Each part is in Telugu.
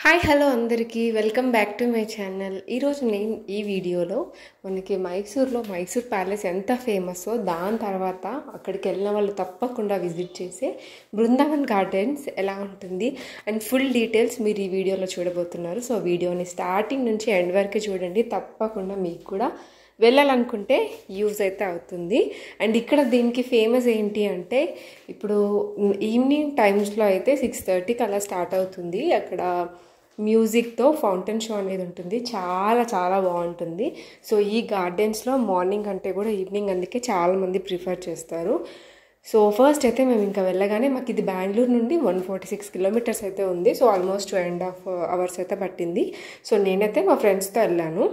హాయ్ హలో అందరికీ welcome back to my channel. ఈరోజు నేను ఈ వీడియోలో మనకి మైసూర్ ప్యాలెస్ ఎంత ఫేమస్సో దాని తర్వాత అక్కడికి వెళ్ళిన వాళ్ళు తప్పకుండా విజిట్ చేసే బృందావన్ గార్డెన్స్ ఎలా ఉంటుంది అండ్ ఫుల్ డీటెయిల్స్ మీరు ఈ వీడియోలో చూడబోతున్నారు. సో వీడియోని స్టార్టింగ్ నుంచి ఎండ్ వరకు చూడండి, తప్పకుండా మీకు కూడా వెళ్ళాలనుకుంటే యూజ్ అయితే అవుతుంది. అండ్ ఇక్కడ దీనికి ఫేమస్ ఏంటి అంటే ఇప్పుడు ఈవినింగ్ టైమ్స్లో అయితే 6:30కి అలా స్టార్ట్ అవుతుంది. అక్కడ మ్యూజిక్తో ఫౌంటైన్ షో అనేది ఉంటుంది, చాలా చాలా బాగుంటుంది. సో ఈ గార్డెన్స్లో మార్నింగ్ అంటే కూడా ఈవినింగ్ అందుకే చాలామంది ప్రిఫర్ చేస్తారు. సో ఫస్ట్ అయితే మేము ఇంకా వెళ్ళగానే మాకు ఇది బెంగళూరు నుండి 146 కిలోమీటర్స్ అయితే ఉంది. సో ఆల్మోస్ట్ 2.5 hours అయితే పట్టింది. సో నేనైతే మా ఫ్రెండ్స్తో వెళ్ళాను.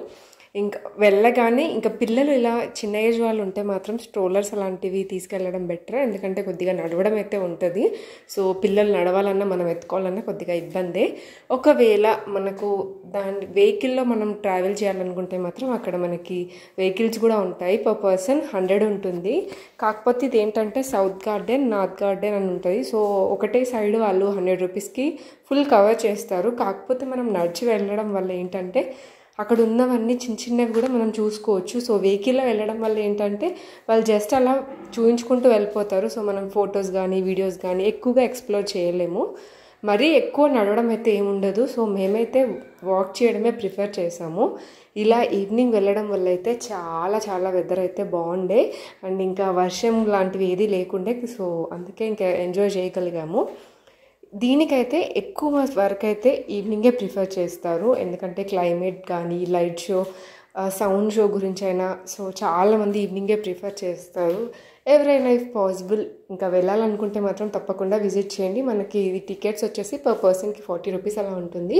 ఇంకా వెళ్ళగానే ఇంకా పిల్లలు ఇలా చిన్న ఏజ్ వాళ్ళు ఉంటే మాత్రం స్ట్రోలర్స్ అలాంటివి తీసుకెళ్ళడం బెటర్, ఎందుకంటే కొద్దిగా నడవడం అయితే ఉంటుంది. సో పిల్లలు నడవాలన్నా మనం ఎత్తుకోవాలన్నా కొద్దిగా ఇబ్బందే. ఒకవేళ మనకు దాని వెహికల్లో మనం ట్రావెల్ చేయాలనుకుంటే మాత్రం అక్కడ మనకి వెహికల్స్ కూడా ఉంటాయి. పర్ పర్సన్ 100 ఉంటుంది. కాకపోతే ఇది ఏంటంటే సౌత్ గార్డెన్, నార్త్ గార్డెన్ అని ఉంటుంది. సో ఒకటే సైడ్ వాళ్ళు 100 రూపీస్కి ఫుల్ కవర్ చేస్తారు. కాకపోతే మనం నడిచి వెళ్ళడం వల్ల ఏంటంటే అక్కడ ఉన్నవన్నీ చిన్న చిన్నవి కూడా మనం చూసుకోవచ్చు. సో వెహికల్లో వెళ్ళడం వల్ల ఏంటంటే వాళ్ళు జస్ట్ అలా చూపించుకుంటూ వెళ్ళిపోతారు. సో మనం ఫొటోస్ కానీ వీడియోస్ కానీ ఎక్కువగా ఎక్స్ప్లోర్ చేయలేము. మరీ ఎక్కువ నడవడం అయితే ఏముండదు. సో మేమైతే వాక్ చేయడమే ప్రిఫర్ చేసాము. ఇలా ఈవినింగ్ వెళ్ళడం వల్ల అయితే చాలా చాలా వెదర్ అయితే బాగుండే అండ్ ఇంకా వర్షం లాంటివి ఏది లేకుండే. సో అందుకే ఇంకా ఎంజాయ్ చేయగలిగాము. దీనికైతే ఎక్కువ వరకు అయితే ఈవినింగే ప్రిఫర్ చేస్తారు, ఎందుకంటే క్లైమేట్ కానీ లైట్ షో, సౌండ్ షో గురించి అయినా సో చాలామంది ఈవినింగే ప్రిఫర్ చేస్తారు. ఎవరైనా ఇఫ్ పాసిబుల్ ఇంకా వెళ్ళాలనుకుంటే మాత్రం తప్పకుండా విజిట్ చేయండి. మనకి ఇది టికెట్స్ వచ్చేసి పర్ పర్సన్కి 40 రూపీస్ అలా ఉంటుంది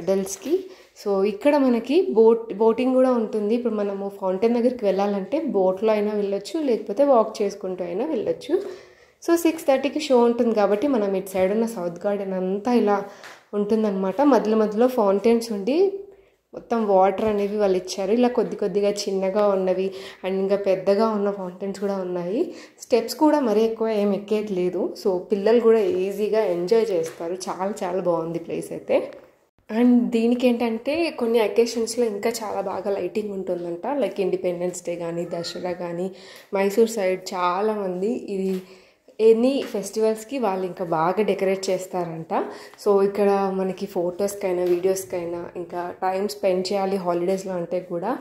అడల్ట్స్కి. సో ఇక్కడ మనకి బోటింగ్ కూడా ఉంటుంది. ఇప్పుడు మనము ఫౌంటైన్ దగ్గరికి వెళ్ళాలంటే బోట్లో అయినా వెళ్ళొచ్చు, లేకపోతే వాక్ చేసుకుంటూ అయినా వెళ్ళొచ్చు. సో 6:30కి షో ఉంటుంది కాబట్టి మనం ఇటు సైడ్ ఉన్న సౌత్ గార్డెన్ అంతా ఇలా ఉంటుందన్నమాట. మధ్యలో మధ్యలో ఫౌంటైన్స్ ఉండి మొత్తం వాటర్ అనేవి వాళ్ళు ఇచ్చారు. ఇలా కొద్దిగా చిన్నగా ఉన్నవి అండ్ ఇంకా పెద్దగా ఉన్న ఫౌంటైన్స్ కూడా ఉన్నాయి. స్టెప్స్ కూడా మరీ ఎక్కువ ఏం ఎక్కేది లేదు. సో పిల్లలు కూడా ఈజీగా ఎంజాయ్ చేస్తారు. చాలా చాలా బాగుంది ప్లేస్ అయితే. అండ్ దీనికి ఏంటంటే కొన్ని అకేషన్స్లో ఇంకా చాలా బాగా లైటింగ్ ఉంటుందంట. లైక్ ఇండిపెండెన్స్ డే కానీ దసరా కానీ మైసూర్ సైడ్ చాలామంది ఇది ఎనీ ఫెస్టివల్స్కి వాళ్ళు ఇంకా బాగా డెకరేట్ చేస్తారంట. సో ఇక్కడ మనకి ఫొటోస్కైనా వీడియోస్కైనా ఇంకా టైం స్పెండ్ చేయాలి హాలిడేస్లో అంటే కూడా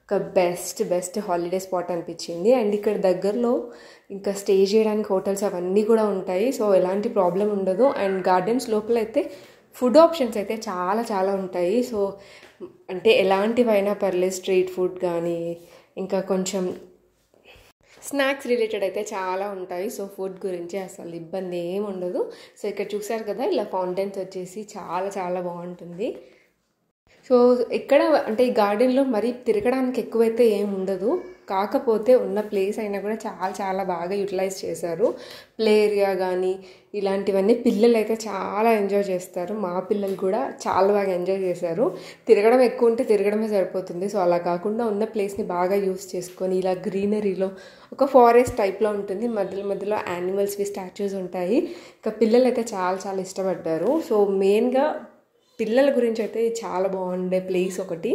ఒక బెస్ట్ హాలిడే స్పాట్ అనిపించింది. అండ్ ఇక్కడ దగ్గరలో ఇంకా స్టే చేయడానికి హోటల్స్ అవన్నీ కూడా ఉంటాయి. సో ఎలాంటి ప్రాబ్లం ఉండదు. అండ్ గార్డెన్స్ లోపల అయితే ఫుడ్ ఆప్షన్స్ అయితే చాలా చాలా ఉంటాయి. సో అంటే ఎలాంటివైనా పర్లేదు, స్ట్రీట్ ఫుడ్ కానీ ఇంకా కొంచెం స్నాక్స్ రిలేటెడ్ అయితే చాలా ఉంటాయి. సో ఫుడ్ గురించి అసలు ఇబ్బంది ఏమి ఉండదు. సో ఇక్కడ చూసారు కదా ఇలా ఫౌంటైన్స్ వచ్చేసి చాలా చాలా బాగుంటుంది. సో ఇక్కడ అంటే ఈ గార్డెన్లో మరీ తిరగడానికి ఎక్కువైతే ఏమి ఉండదు, కాకపోతే ఉన్న ప్లేస్ అయినా కూడా చాలా చాలా బాగా యూటిలైజ్ చేశారు. ప్లే ఏరియా కానీ ఇలాంటివన్నీ పిల్లలు అయితే చాలా ఎంజాయ్ చేస్తారు. మా పిల్లలు కూడా చాలా బాగా ఎంజాయ్ చేశారు. తిరగడం ఎక్కువ ఉంటే తిరగడమే సరిపోతుంది. సో అలా కాకుండా ఉన్న ప్లేస్ని బాగా యూస్ చేసుకొని ఇలా గ్రీనరీలో ఒక ఫారెస్ట్ టైప్లో ఉంటుంది. మధ్యలో మధ్యలో యానిమల్స్వి స్టాచ్యూస్ ఉంటాయి. ఇంకా పిల్లలు అయితే చాలా చాలా ఇష్టపడ్డారు. సో మెయిన్గా పిల్లల గురించి అయితే చాలా బాగుండే ప్లేస్ ఒకటి.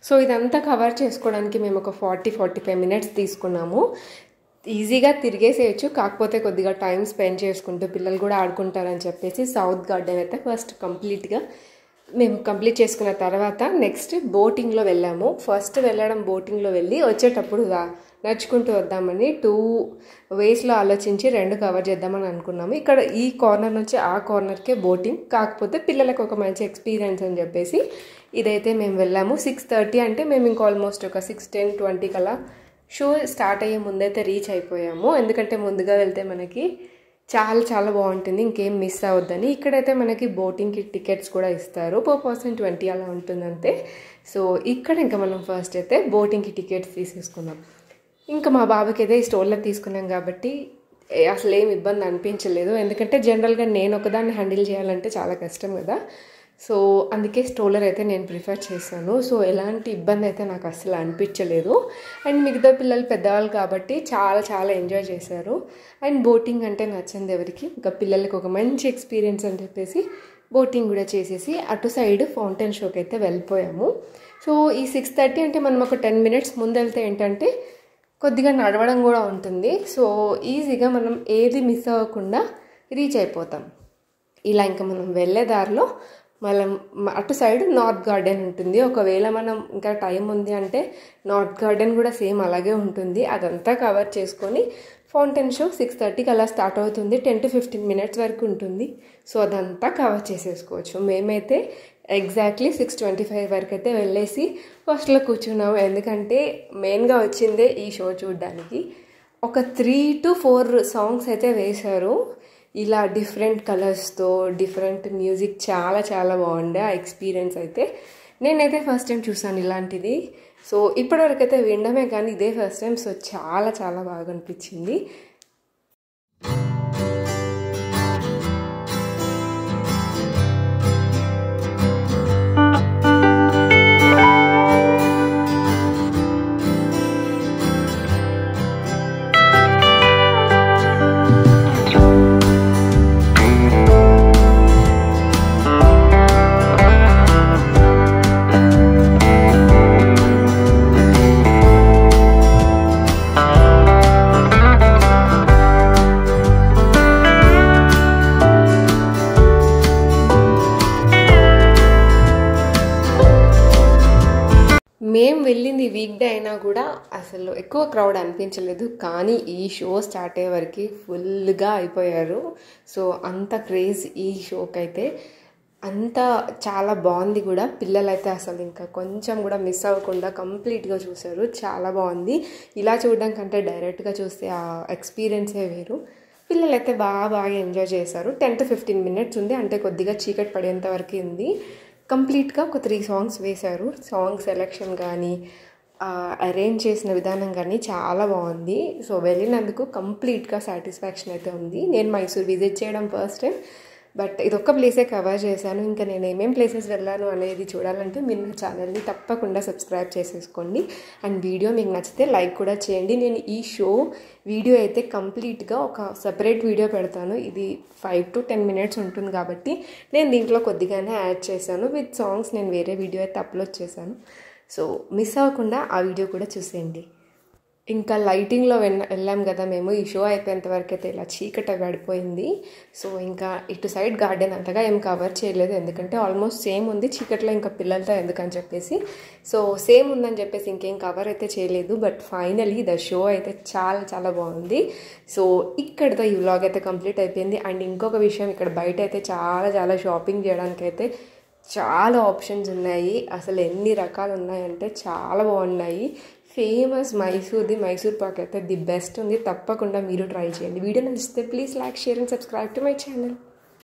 సో ఇదంతా కవర్ చేసుకోవడానికి మేము ఒక 40-45 minutes తీసుకున్నాము. ఈజీగా తిరిగేసేయచ్చు, కాకపోతే కొద్దిగా టైం స్పెండ్ చేసుకుంటూ పిల్లలు కూడా ఆడుకుంటారని చెప్పేసి సౌత్ గార్డెన్ అయితే ఫస్ట్ కంప్లీట్ చేసుకున్న తర్వాత నెక్స్ట్ బోటింగ్లో వెళ్ళాము. ఫస్ట్ వెళ్ళడం బోటింగ్లో వెళ్ళి వచ్చేటప్పుడు నడుచుకుంటూ వద్దామని 2 waysలో ఆలోచించి 2 కవర్ చేద్దామని అనుకున్నాము. ఇక్కడ ఈ కార్నర్ నుంచి ఆ కార్నర్కే బోటింగ్, కాకపోతే పిల్లలకు ఒక మంచి ఎక్స్పీరియన్స్ అని చెప్పేసి ఇదైతే మేము వెళ్ళాము. 6:30 అంటే మేము ఇంకా ఆల్మోస్ట్ ఒక 6:10-20 కల్లా షో స్టార్ట్ అయ్యే ముందైతే రీచ్ అయిపోయాము. ఎందుకంటే ముందుగా వెళ్తే మనకి చాలా చాలా బాగుంటుంది, ఇంకేం మిస్ అవ్వద్దని. ఇక్కడైతే మనకి బోటింగ్కి టికెట్స్ కూడా ఇస్తారు, పర్ పర్సన్ 20 అలా ఉంటుందంతే. సో ఇక్కడ ఇంకా మనం ఫస్ట్ అయితే బోటింగ్కి టికెట్స్ తీసేసుకున్నాం. ఇంకా మా బాబుకి అయితే ఈ స్టోర్లో తీసుకున్నాం కాబట్టి అసలు ఏం ఇబ్బంది అనిపించలేదు, ఎందుకంటే జనరల్గా నేను ఒకదాన్ని హ్యాండిల్ చేయాలంటే చాలా కష్టం కదా. సో అందుకే స్ట్రోలర్ అయితే నేను ప్రిఫర్ చేశాను. సో ఎలాంటి ఇబ్బంది అయితే నాకు అసలు అనిపించలేదు. అండ్ మిగతా పిల్లలు పెద్దవాళ్ళు కాబట్టి చాలా చాలా ఎంజాయ్ చేశారు. అండ్ బోటింగ్ అంటే నచ్చింది ఎవరికి, ఇంకా పిల్లలకి ఒక మంచి ఎక్స్పీరియన్స్ అని చెప్పేసి బోటింగ్ కూడా చేసేసి అటు సైడ్ ఫౌంటైన్ షోకి అయితే వెళ్ళిపోయాము. సో ఈ 6:30 అంటే మనం ఒక 10 minutes ముందు వెళ్తే ఏంటంటే కొద్దిగా నడవడం కూడా ఉంటుంది. సో ఈజీగా మనం ఏది మిస్ అవ్వకుండా రీచ్ అయిపోతాం. ఇలా ఇంకా మనం వెళ్ళే దారిలో మనం అటు సైడ్ నార్త్ గార్డెన్ ఉంటుంది. ఒకవేళ మనం ఇంకా టైం ఉంది అంటే నార్త్ గార్డెన్ కూడా సేమ్ అలాగే ఉంటుంది. అదంతా కవర్ చేసుకొని ఫౌంటైన్ షో 6:30కి అలా స్టార్ట్ అవుతుంది. 10 to 15 minutes వరకు ఉంటుంది. సో అదంతా కవర్ చేసేసుకోవచ్చు. మేమైతే ఎగ్జాక్ట్లీ 6:25 వరకు అయితే వెళ్ళేసి ఫస్ట్లో కూర్చున్నాము. ఎందుకంటే మెయిన్గా వచ్చిందే ఈ షో చూడడానికి. ఒక 3 to 4 సాంగ్స్ అయితే వేశారు. ఇలా డిఫరెంట్ కలర్స్తో డిఫరెంట్ మ్యూజిక్ చాలా చాలా బాగుండే ఆ ఎక్స్పీరియన్స్ అయితే. నేనైతే ఫస్ట్ టైం చూసాను ఇలాంటిది. సో ఇప్పటివరకు అయితే వినడమే కానీ ఇదే ఫస్ట్ టైం. సో చాలా చాలా బాగా అనిపించింది. మేము వెళ్ళింది వీక్ డే అయినా కూడా అసలు ఎక్కువ క్రౌడ్ అనిపించలేదు. కానీ ఈ షో స్టార్ట్ అయ్యే వరకు ఫుల్గా అయిపోయారు. సో అంత క్రేజ్ ఈ షోకి అయితే. అంత చాలా బాగుంది కూడా. పిల్లలైతే అసలు ఇంకా కొంచెం కూడా మిస్ అవ్వకుండా కంప్లీట్గా చూశారు. చాలా బాగుంది. ఇలా చూడడం కంటే డైరెక్ట్గా చూస్తే ఆ ఎక్స్పీరియన్సే వేరు. పిల్లలైతే బాగా ఎంజాయ్ చేశారు. 10 to 15 minutes ఉంది. అంటే కొద్దిగా చీకటి పడేంత వరకు ఉంది. కంప్లీట్గా ఒక 3 songs వేశారు. సాంగ్ సెలెక్షన్ కానీ అరేంజ్ చేసిన విధానం కానీ చాలా బాగుంది. సో వెళ్ళినందుకు కంప్లీట్గా సాటిస్ఫాక్షన్ అయితే ఉంది. నేను మైసూర్ విజిట్ చేయడం ఫస్ట్ టైం. బట్ ఇదొక్క ప్లేసే కవర్ చేశాను. ఇంకా నేను ఏమేం ప్లేసెస్ వెళ్ళాను అనేది చూడాలంటే మీరు నా ఛానల్ని తప్పకుండా సబ్స్క్రైబ్ చేసేసుకోండి. అండ్ వీడియో మీకు నచ్చితే లైక్ కూడా చేయండి. నేను ఈ షో వీడియో అయితే కంప్లీట్గా ఒక సపరేట్ వీడియో పెడతాను. ఇది 5 to 10 minutes ఉంటుంది కాబట్టి నేను దీంట్లో కొద్దిగానే యాడ్ చేశాను. విత్ సాంగ్స్ నేను వేరే వీడియో అయితే అప్లోడ్ చేశాను. సో మిస్ అవ్వకుండా ఆ వీడియో కూడా చూసేయండి. ఇంకా లైటింగ్లో వెళ్ళాం కదా మేము. ఈ షో అయిపోయేంత వరకు అయితే ఇలా చీకట పడిపోయింది. సో ఇంకా ఇటు సైడ్ గార్డెన్ అంతగా ఏం కవర్ చేయలేదు. ఎందుకంటే ఆల్మోస్ట్ సేమ్ ఉంది. చీకట్లో ఇంకా పిల్లలతో ఎందుకని చెప్పేసి సో సేమ్ ఉందని చెప్పేసి ఇంకేం కవర్ అయితే చేయలేదు. బట్ ఫైనలీ ద షో అయితే చాలా చాలా బాగుంది. సో ఇక్కడతో ఈ వ్లాగ్ అయితే కంప్లీట్ అయిపోయింది. అండ్ ఇంకొక విషయం, ఇక్కడ బయట అయితే చాలా చాలా షాపింగ్ చేయడానికి అయితే చాలా ఆప్షన్స్ ఉన్నాయి. అసలు ఎన్ని రకాలు ఉన్నాయంటే చాలా బాగున్నాయి. ఫేమస్ మైసూర్ పాక్ అయితే ది బెస్ట్ ఉంది. తప్పకుండా మీరు ట్రై చేయండి. వీడియో నచ్చితే please like, share and subscribe to my channel.